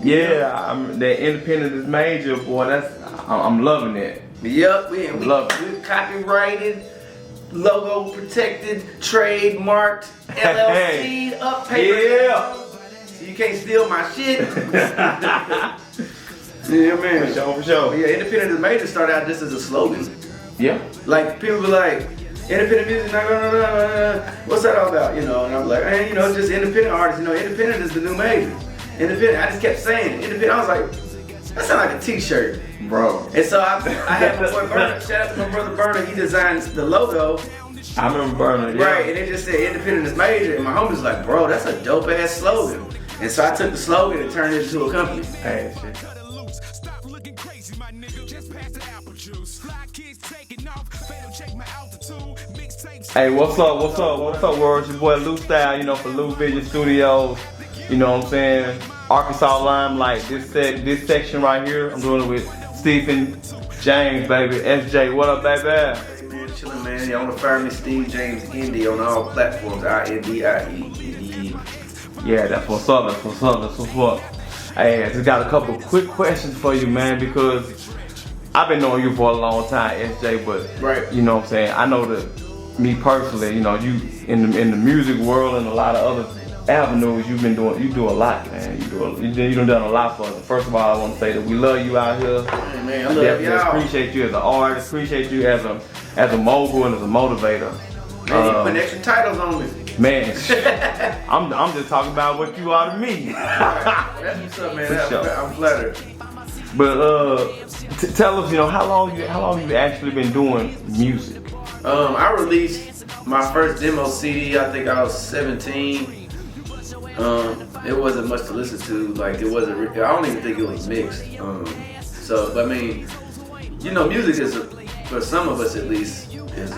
Yeah, that independent is major, boy. I'm loving it. Yep, we copyrighted, logo protected, trademarked, LLC, up paper. Yeah. So you can't steal my shit. Yeah, man. For sure. But yeah, independent is major started out just as a slogan. Yeah. Like people be like, independent music, what's that all about? You know, and I'm like, man, you know, just independent artists. You know, independent is the new major. Independent. I just kept saying it. Independent. I was like, that sounds like a T-shirt, bro. And so I had my boy Burner. Shout out to my brother Burner. He designed the logo. I remember Burner. Yeah. Right, and it just said independent is major, and my homie was like, bro, that's a dope ass slogan. And so I took the slogan and turned it into a company. Hey, shit. Hey, what's up, world? It's your boy Lou Style, you know, for Lou Vision Studios. You know what I'm saying? Arkansas Limelight, this section right here, I'm doing it with Stephan James, baby. SJ, what up, baby? Hey man, chillin', man. Y'all wanna find me, Steve James Indy, on all platforms, INDIE. Yeah, that's what's up. Hey, I just got a couple quick questions for you, man, because I've been knowing you for a long time, SJ, but right. You know what I'm saying? I know that me personally, you know, you in the music world and a lot of other avenues, you do a lot, man. You done a lot for us. First of all, I want to say that we love you out here. Hey, man, I I love definitely y'all. appreciate you as an artist, appreciate you as a mogul and as a motivator. Man, you putting extra titles on me. Man, I'm just talking about what you are to me. That's what's up, man. I'm flattered. But tell us, you know, how long you actually been doing music? I released my first demo CD. I think I was 17. It wasn't much to listen to. Like it wasn't. I don't even think it was mixed. So, but I mean, you know, music is for some of us at least is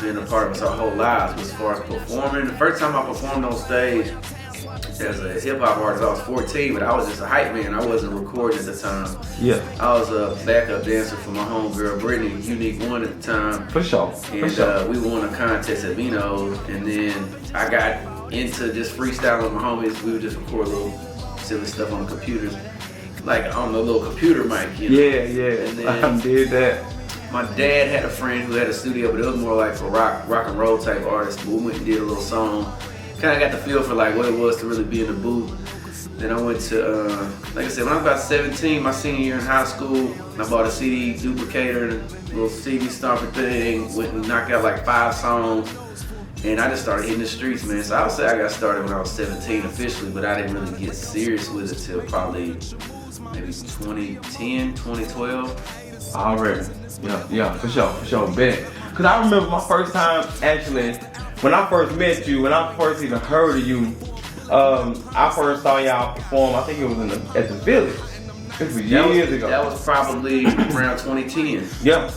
been a part of us our whole lives. As far as performing, the first time I performed on stage as a hip hop artist, I was 14, but I was just a hype man. I wasn't recording at the time. Yeah. I was a backup dancer for my homegirl Brittany, Unique One at the time. For sure. And we won a contest at Vino's, and then I got into just freestyling with my homies. We would just record little silly stuff on the computers, like on the little computer mic, you know? Yeah. And then I did that. my dad had a friend who had a studio, but it was more like for rock and roll type artists. But we went and did a little song. Kind of got the feel for like what it was to really be in the booth. Then I went to, like I said, when I was about 17, my senior year in high school, I bought a CD duplicator and a little CD stomper thing. Went and knocked out like 5 songs. And I just started hitting the streets, man. So I would say I got started when I was 17 officially, but I didn't really get serious with it till probably maybe 2010, 2012. Already. Yeah, for sure, bet. Cause I remember my first time actually, when I first met you, when I first even heard of you, I first saw y'all perform. I think it was at the Village. This was years ago. That was probably around 2010. Yeah.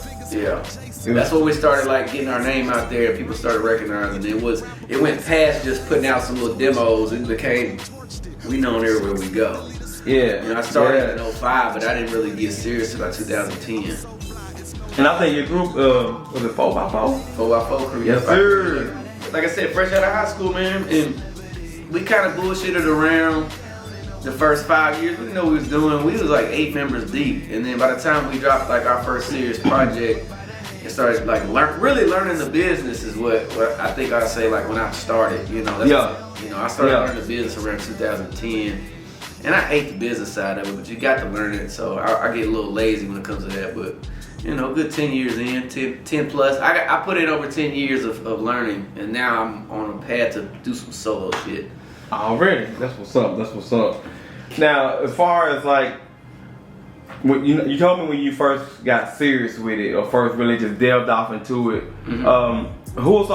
That's when we started like getting our name out there. People started recognizing it. It went past just putting out some little demos. It became we known everywhere we go. Yeah. You know, I started in 05, but I didn't really get serious about 2010. And I think your group was it 4x4? 4x4 crew. Yes, sir. Like I said, fresh out of high school, man, and we kind of bullshitted around the first 5 years. We didn't know what we was doing. We was like 8 members deep, and then by the time we dropped like our first serious project and started like really learning the business is what I think I say like when I started. You know, I started learning the business around 2010, and I hate the business side of it, but you got to learn it. So I get a little lazy when it comes to that, but. You know, good 10 years in, 10 plus. I put in over 10 years of learning, and now I'm on a path to do some solo shit. Already, that's what's up. Now, as far as like, when you told me when you first got serious with it, or first really just delved off into it. Mm-hmm. Who were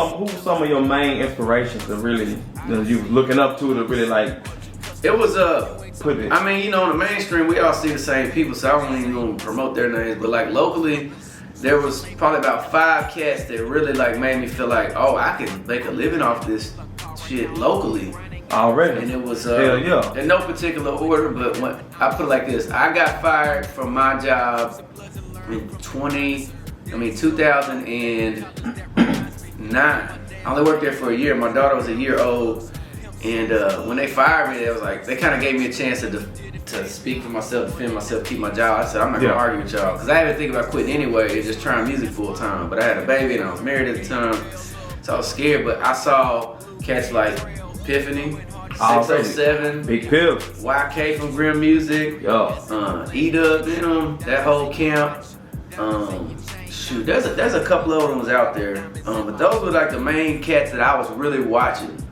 some of your main inspirations that really you was looking up to really like? It was put it. I mean, you know, on the mainstream, we all see the same people, so I don't even gonna promote their names. But like locally, there was probably about 5 cats that really like made me feel like, oh, I can make a living off this shit locally. Already. And it was hell yeah. In no particular order, but when I put it like this, I got fired from my job in 2009. I only worked there for a year. My daughter was a year old. And when they fired me, they kind of gave me a chance to speak for myself, defend myself, keep my job. I said, I'm not gonna argue with y'all, because I had been thinking about quitting anyway and just trying music full time. But I had a baby and I was married at the time, so I was scared. But I saw cats like Epiphany, 607, Big Pill, YK from Grim Music, E-Dub, that whole camp. Shoot, there's a couple of ones out there, but those were like the main cats that I was really watching.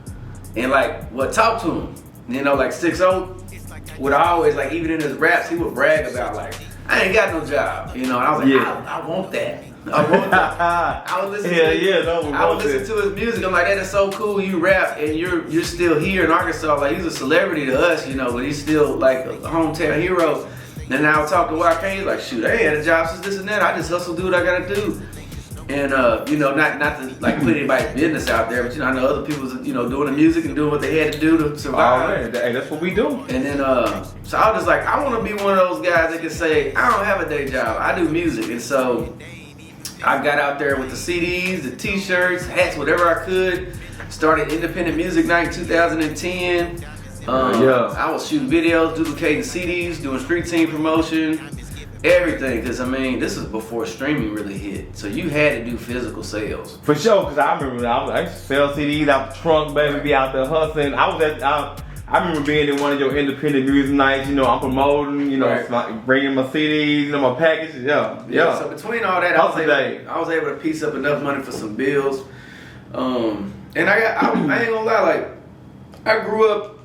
And like, talk to him, like 6-0 would always, like, even in his raps, he would brag about, like, I ain't got no job, and I was like, I want that. I want that. I would listen to his music. I'm like, that is so cool. You rap and you're still here in Arkansas. Like, he's a celebrity to us, but he's still like a hometown hero. And I would talk to YK, he's like, shoot, I ain't had a job since this and that. I just hustle, do what I gotta do. And not to like put anybody's business out there, but I know other people's doing the music and doing what they had to do to survive. Hey, that's what we do. And then so I was just like, I want to be one of those guys that can say, I don't have a day job, I do music. And so I got out there with the CDs, the t-shirts, hats, whatever I could. Started independent music night in 2010. I was shooting videos, duplicating CDs, doing street team promotion. Everything, because this was before streaming really hit, so you had to do physical sales. For sure, because I remember I used to sell CDs out the trunk, baby, be out there hustling. I remember being in one of your independent music nights. I'm promoting, bringing my CDs, my packages. Yeah. So between all that, I was able to piece up enough money for some bills. And I ain't gonna lie, like, I grew up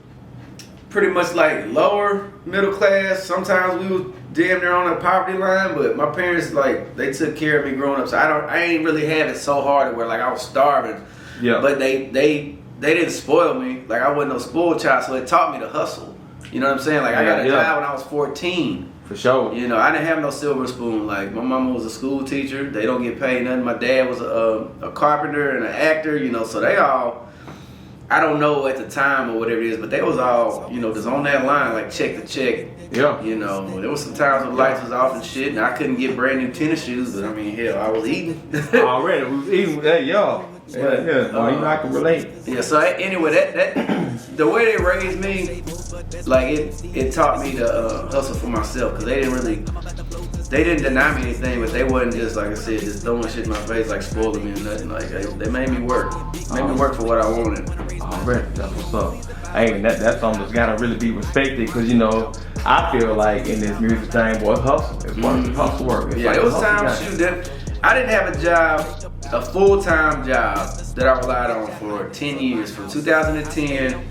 pretty much like lower middle class. Sometimes we was damn near on the poverty line, but my parents, like, they took care of me growing up, so I ain't really have it so hard where like I was starving. Yeah. But they didn't spoil me. Like, I wasn't no spoiled child, so it taught me to hustle. You know what I'm saying? Like, I got a job when I was 14. For sure. I didn't have no silver spoon. Like, my mama was a school teacher. They don't get paid nothing. My dad was a carpenter and an actor. So they all, I don't know at the time or whatever it is, but they was all, just on that line, like check to check. Yeah. There was some times when the lights was off and shit, and I couldn't get brand new tennis shoes, but hell, I was eating. Already, we was eating. Hey, y'all. I can relate. Yeah. So anyway, that the way they raised me, like it taught me to hustle for myself, because they didn't deny me anything, but they wasn't just, like I said, just throwing shit in my face, like spoiling me or nothing. Like, they made me work. Made me work for what I wanted. Already, that's what's up. Hey, that's something that's gotta really be respected, because I feel like in this music thing, boy, hustle. It's one of hustle work. It's it was times that I didn't have a job, a full-time job that I relied on for 10 years, from 2010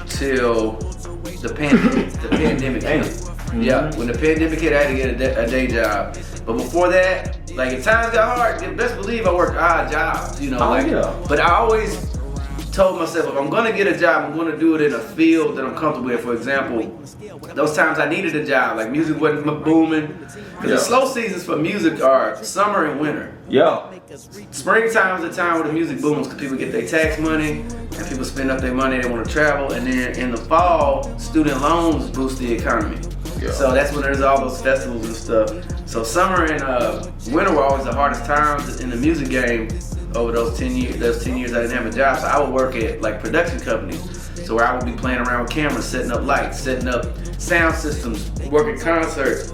till the pandemic hit. Mm-hmm. Yeah, when the pandemic hit, I had to get a day job. But before that, like, if times got hard, you best believe I worked odd jobs, But I always told myself, if I'm gonna get a job, I'm gonna do it in a field that I'm comfortable in. For example, those times I needed a job, like music wasn't booming. Because the slow seasons for music are summer and winter. Yeah. Springtime is the time where the music booms, because people get their tax money and people spend up their money, they want to travel. And then in the fall, student loans boost the economy. Yeah. So that's when there's all those festivals and stuff. So summer and winter were always the hardest times in the music game. Over those 10 years, I didn't have a job, so I would work at like production companies. So where I would be playing around with cameras, setting up lights, setting up sound systems, working concerts.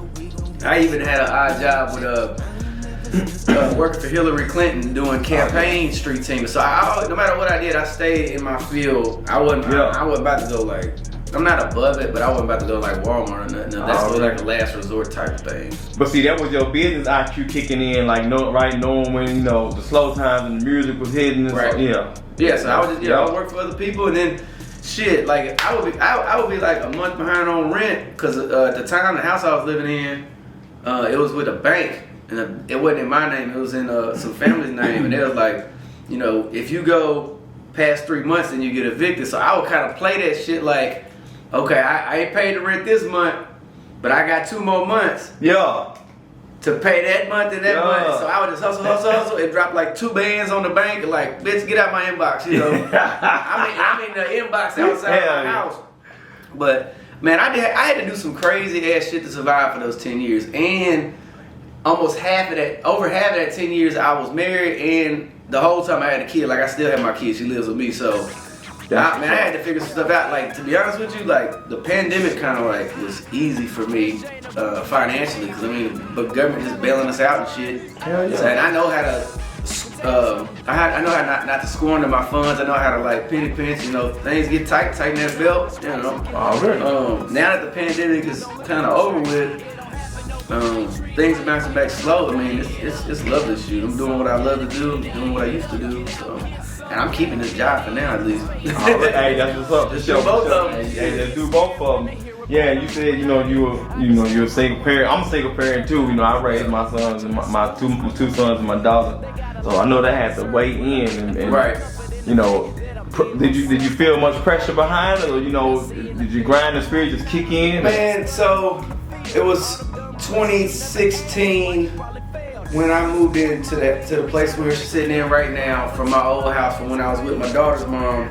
I even had an odd job with working for Hillary Clinton, doing campaign street teams. So no matter what I did, I stayed in my field. I wasn't about to go like, I'm not above it, but I wasn't about to go like Walmart or nothing. That's like a last resort type of thing. But see, that was your business IQ kicking in, like knowing when the slow times and the music was hitting. Right. So, so I would just I would work for other people, and then shit, like I would be like a month behind on rent, because at the time the house I was living in, it was with a bank, and it wasn't in my name. It was in some family's name, and they was like, if you go past 3 months, then you get evicted. So I would kind of play that shit like, okay, I ain't paid the rent this month, but I got 2 more months. Yeah. To pay that month and that month. So I would just hustle, and drop like 2 bands on the bank, and like, bitch, get out my inbox, I'm in the inbox outside my house. But man, I had to do some crazy ass shit to survive for those 10 years. And over half of that 10 years, I was married, and the whole time I had a kid. Like, I still have my kid. She lives with me, so I had to figure some stuff out. Like, to be honest with you, like the pandemic kind of like was easy for me financially, because I mean, the government just bailing us out and shit. Hell yeah. So, and I know how to, I know how not to squander my funds. I know how to like penny pinch. You know, things get tighten that belt. You know. Already. Now that the pandemic is kind of over with. Things are bouncing back slow. I mean, it's lovely shoot. I'm doing what I love to do. I'm doing what I used to do. So, and I'm keeping this job for now at least. Hey, that's what's up. Just do both of them. Hey, let's do both of them. Yeah, you said you're a single parent. I'm a single parent too. You know, I raised my sons and my two sons and my daughter. So I know that had to weigh in. And right. You know, did you feel much pressure behind it, or you know, did your grind and spirit just kick in? Man, so it was 2016 when I moved into the place we're sitting in right now from my old house from when I was with my daughter's mom.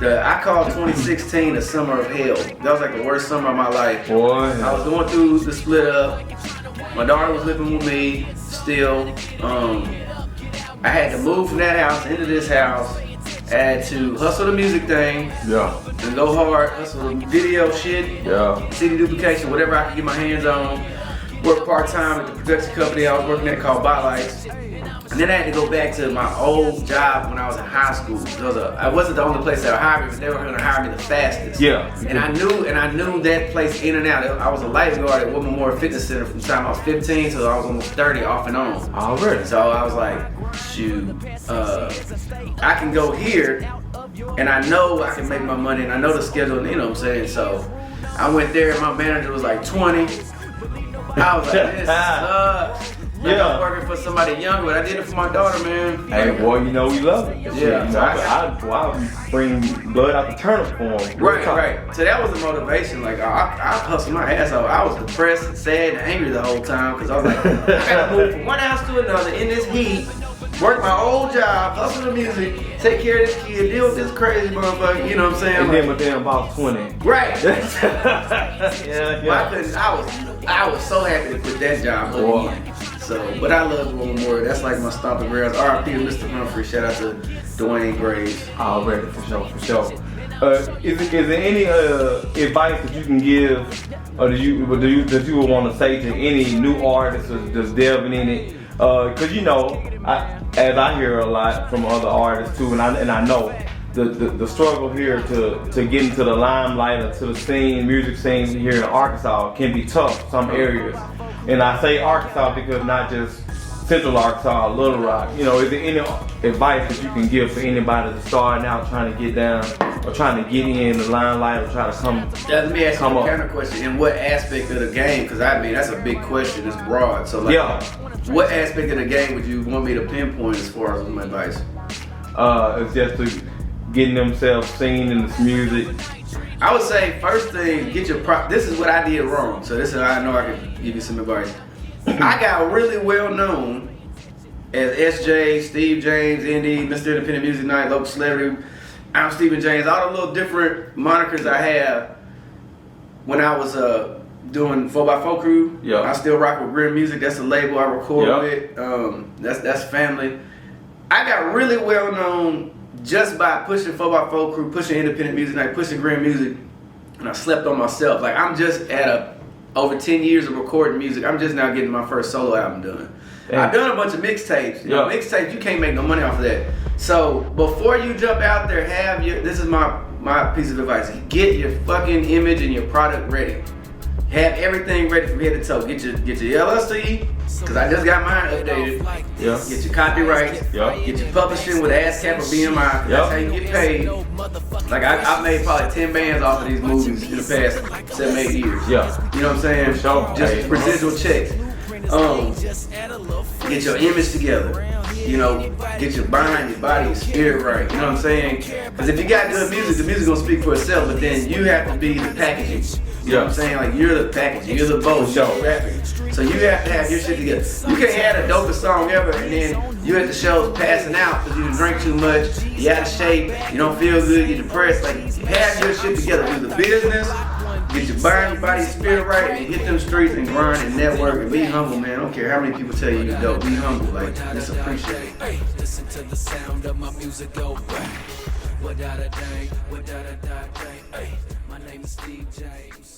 I called 2016 the summer of hell. That was like the worst summer of my life. Boy. I was going through the split up. My daughter was living with me still. I had to move from that house into this house. I had to hustle the music thing. Yeah. And go hard, hustle the video shit. Yeah. CD duplication, whatever I could get my hands on. Work part-time at the production company I was working at called Lights. And then I had to go back to my old job when I was in high school. I wasn't the only place that would hire me, but they were going to hire me the fastest. Yeah. And I knew that place in and out. I was a lifeguard at Woodman Memorial Fitness Center from the time I was 15 till I was almost 30 off and on. Already. So I was like, shoot, I can go here and I know I can make my money and I know the schedule, you know what I'm saying? So I went there and my manager was like 20. I was like, this sucks. Like I'm working for somebody younger, but I did it for my daughter, man. Hey, boy, you know we love it. Yeah. You know, I bring blood out the turnip for him. Right. So that was the motivation. Like, I hustled my ass off. I was depressed, sad, and angry the whole time because I was like, I gotta move from one house to another in this heat, work my old job, hustle the music, take care of this kid, deal with this crazy motherfucker, you know what I'm saying? And then my damn boss 20. Right. Yeah. Well, I was so happy to quit that job again. So, but I love Woodman Memorial. That's like my stomping grounds. R.I.P. to Mr. Humphrey. Shout out to Dwayne Graves. Already, for sure. Is there any advice that you can give, or that you would want to say to any new artists that's delving in it? Because you know, as I hear a lot from other artists too, and I know the struggle here to get into the limelight or to the music scene here in Arkansas can be tough. Some areas, and I say Arkansas because not just Central Arkansas, Little Rock. You know, is there any advice that you can give for anybody that's starting out trying to get down or trying to get in the limelight or try to come? Let me ask you a counter question. In what aspect of the game? Because I mean that's a big question. It's broad. So like, what aspect of the game would you want me to pinpoint as far as my advice? It's just to getting themselves seen in this music. I would say first thing, get your this is what I did wrong. So this is how I know I can give you some advice. I got really well known as SJ, Steve James, Indy, Mr. Independent Music Night, Local Celebrity. I'm Stephan James. All the little different monikers I have when I was doing 4x4 Crew. Yeah. I still rock with Grim Music. That's the label I record with. That's family. I got really well known just by pushing 4x4 Crew, pushing Independent Music Night, pushing Grim Music, and I slept on myself. Like I'm just at over 10 years of recording music. I'm just now getting my first solo album done. I've done a bunch of mixtapes. You know, mixtapes, you can't make no money off of that. So before you jump out there, this is my piece of advice. Get your fucking image and your product ready. Have everything ready from head to toe. Get your LLC, because I just got mine updated. Yeah. Get your copyright. Yeah. Get your publishing with ASCAP or BMI. That's how you get paid. Like I've made probably 10 bands off of these movies in the past 7-8 years. Yeah. You know what I'm saying? For sure. Just residual checks. Get your image together. You know, get your mind, your body, your spirit right. You know what I'm saying? Because if you got good music, the music gonna speak for itself. But then you have to be the packaging. You know what I'm saying? Like you're the packaging, you're the bow show rapping. So you have to have your shit together. You can't have the dopest song ever and then you at the shows passing out because you drink too much, you out of shape, you don't feel good, you're depressed. Like have your shit together. Do the business, get your mind, your body, your spirit right, and hit them streets and grind and network and be humble, man. I don't care how many people tell you you're dope. Be humble, like just appreciate it. Listen to the sound of my music go back. without a dang, without a dang. Ay, my name is Steve James.